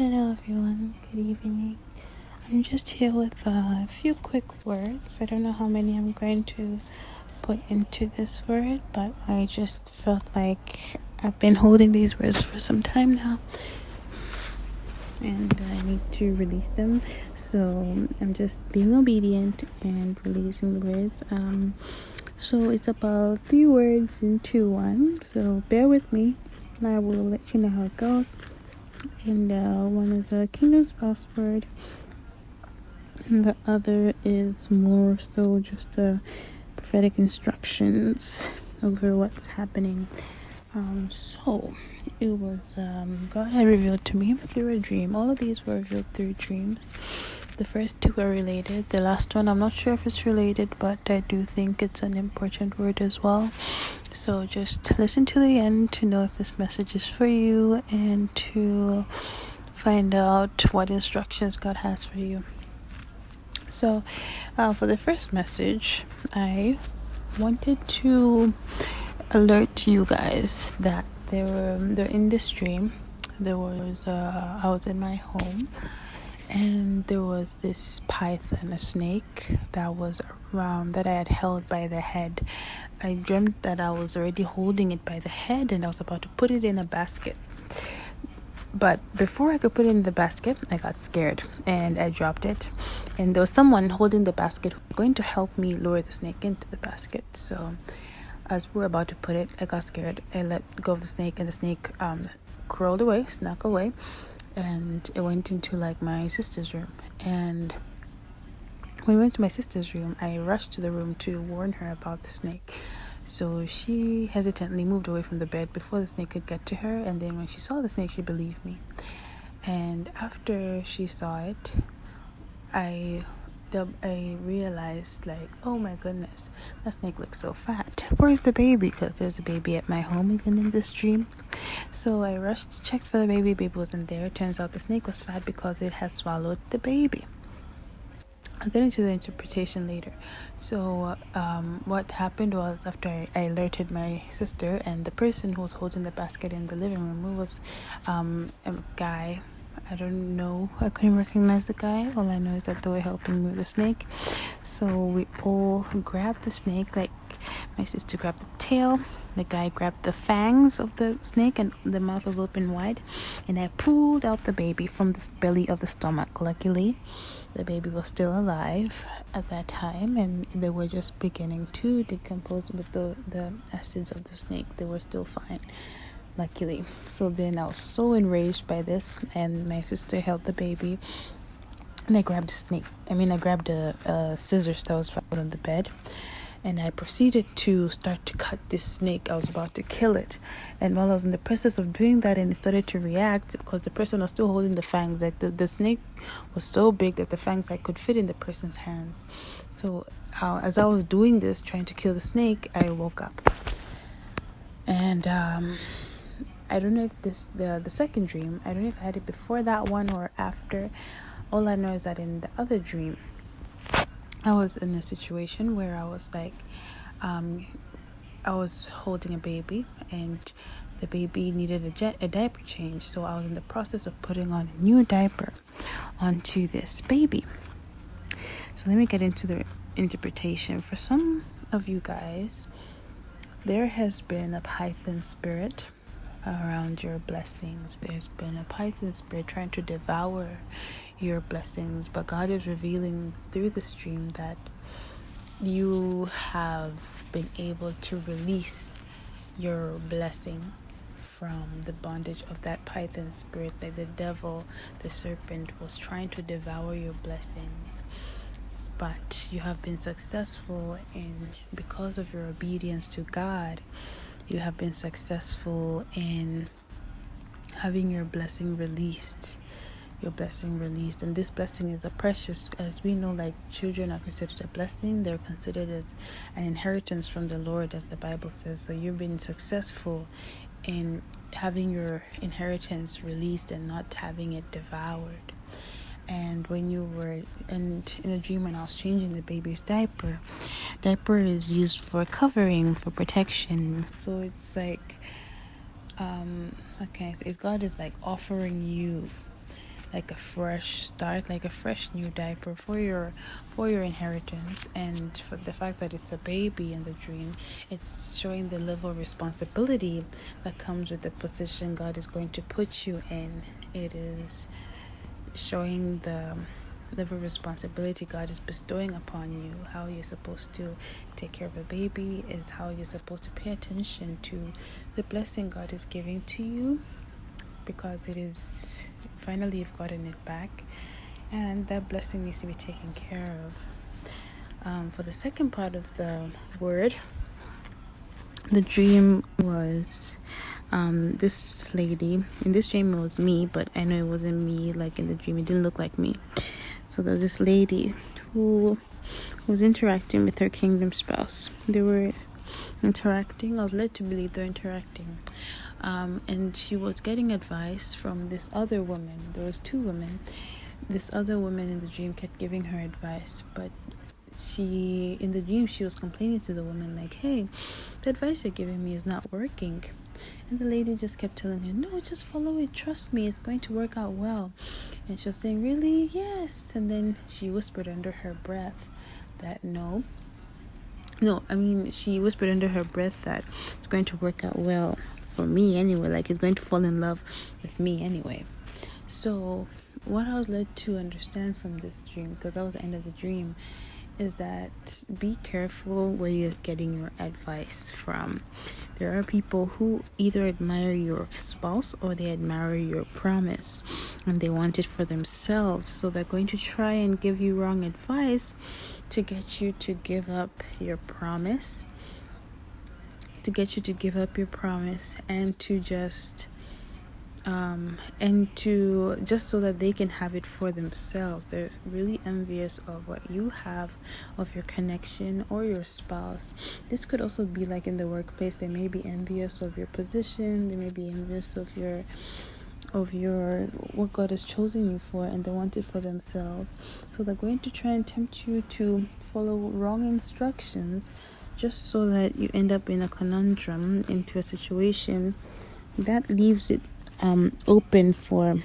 Hello everyone, good evening. I'm just here with a few quick words. I don't know how many I'm going to put into this word, but I just felt like I've been holding these words for some time now and I need to release them. So I'm just being obedient and releasing the words. So it's about 3 words into one. So bear with me. I will let you know how it goes. And one is a kingdom spouse word, and the other is more so just prophetic instructions over what's happening. So it was God had revealed to me through a dream. All of these were revealed through dreams. The first 2 are related. The last one, I'm not sure if it's related, but I do think it's an important word as well. So just listen to the end to know if this message is for you and to find out what instructions God has for you. So for the first message, I wanted to alert you guys that they're in this dream. There was I was in my home, and there was this python, a snake that was around, that I had held by the head. I dreamt that I was already holding it by the head and I was about to put it in a basket. But before I could put it in the basket, I got scared and I dropped it. And there was someone holding the basket going to help me lower the snake into the basket. So as we were about to put it, I got scared. I let go of the snake, and the snake crawled away, snuck away, and it went into like my sister's room. And when we went to my sister's room, I rushed to the room to warn her about the snake. So she hesitantly moved away from the bed before the snake could get to her, and then when she saw the snake, she believed me. And after she saw it, I realized, like, oh my goodness, that snake looks so fat. Where's the baby? Because there's a baby at my home even in this dream. So I rushed, checked for the baby. Baby wasn't there. Turns out the snake was fat because it had swallowed the baby. I'll get into the interpretation later. So what happened was, after I alerted my sister, and the person who was holding the basket in the living room, who was a guy. I don't know, I couldn't recognize the guy. All I know is that they were helping move the snake. So we all grabbed the snake. Like, my sister grabbed the tail, the guy grabbed the fangs of the snake, and the mouth was open wide, and I pulled out the baby from the belly of the stomach. Luckily, the baby was still alive at that time, and they were just beginning to decompose with the acids of the snake. They were still fine, luckily. So then I was so enraged by this, and my sister held the baby, and I grabbed a scissors that was found on the bed, and I proceeded to start to cut this snake. I was about to kill it, and while I was in the process of doing that, and it started to react, because the person was still holding the fangs. Like, the snake was so big that the fangs could fit in the person's hands. So as I was doing this, trying to kill the snake, I woke up. And I don't know if the second dream, I don't know if I had it before that one or after. All I know is that in the other dream, I was in a situation where I was like, I was holding a baby, and the baby needed a diaper change. So I was in the process of putting on a new diaper onto this baby. So let me get into the interpretation. For some of you guys, there has been a python spirit around your blessings. There's been a python spirit trying to devour your blessings, but God is revealing through the stream that you have been able to release your blessing from the bondage of that python spirit. Like, the devil, the serpent, was trying to devour your blessings, but you have been successful, and because of your obedience to God, you have been successful in having your blessing released. And this blessing is a precious, as we know, like, children are considered a blessing. They're considered as an inheritance from the Lord, as the Bible says. So you've been successful in having your inheritance released and not having it devoured. And when you were in a dream, when I was changing the baby's diaper is used for covering, for protection. So it's like, okay, so God is like offering you like a fresh start, like a fresh new diaper for your inheritance. And for the fact that it's a baby in the dream, it's showing the level of responsibility that comes with the position God is going to put you in. It is showing the level of responsibility God is bestowing upon you. How you're supposed to take care of a baby is how you're supposed to pay attention to the blessing God is giving to you, because it is finally you've gotten it back, and that blessing needs to be taken care of. For the second part of the word, the dream was this lady. In this dream it was me, but I know it wasn't me. Like in the dream it didn't look like me. So there's this lady who was interacting with her kingdom spouse. They were interacting. I was led to believe they're interacting. And she was getting advice from this other woman. There was two women. This other woman in the dream kept giving her advice, but in the dream she was complaining to the woman like, hey, the advice you're giving me is not working. And the lady just kept telling her, no, just follow it, trust me, it's going to work out well. And she was saying, really? Yes. And then she whispered under her breath that she whispered under her breath that it's going to work out well for me anyway, like he's going to fall in love with me anyway. So what I was led to understand from this dream, because that was the end of the dream, is that be careful where you're getting your advice from. There are people who either admire your spouse or they admire your promise and they want it for themselves. So they're going to try and give you wrong advice to get you to give up your promise, and to just so that they can have it for themselves. They're really envious of what you have, of your connection or your spouse. This could also be like in the workplace. They may be envious of your position. They may be envious of your what God has chosen you for, and they want it for themselves. So they're going to try and tempt you to follow wrong instructions, just so that you end up in a conundrum, into a situation that leaves it open for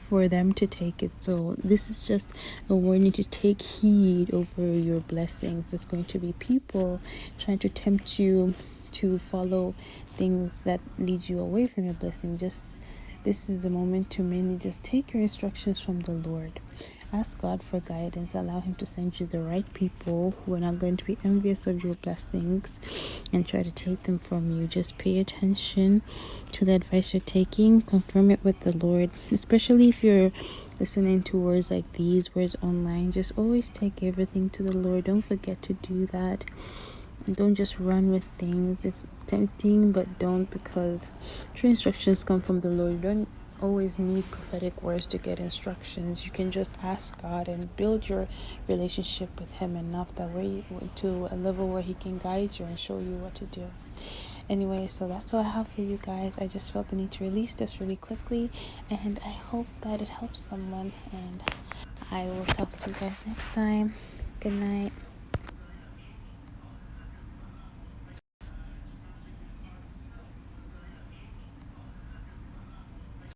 them to take it. So this is just a warning to take heed over your blessings. There's going to be people trying to tempt you to follow things that lead you away from your blessing. This is a moment to mainly just take your instructions from the Lord. Ask God for guidance. Allow Him to send you the right people who are not going to be envious of your blessings and try to take them from you. Just pay attention to the advice you're taking. Confirm it with the Lord, especially if you're listening to words like these, words online. Just always take everything to the Lord. Don't forget to do that. And don't just run with things. It's tempting, but don't, because true instructions come from the Lord. You don't always need prophetic words to get instructions. You can just ask God and build your relationship with Him enough that way to a level where He can guide you and show you what to do. Anyway, so that's all I have for you guys. I just felt the need to release this really quickly, and I hope that it helps someone, and I will talk to you guys next time. Good night.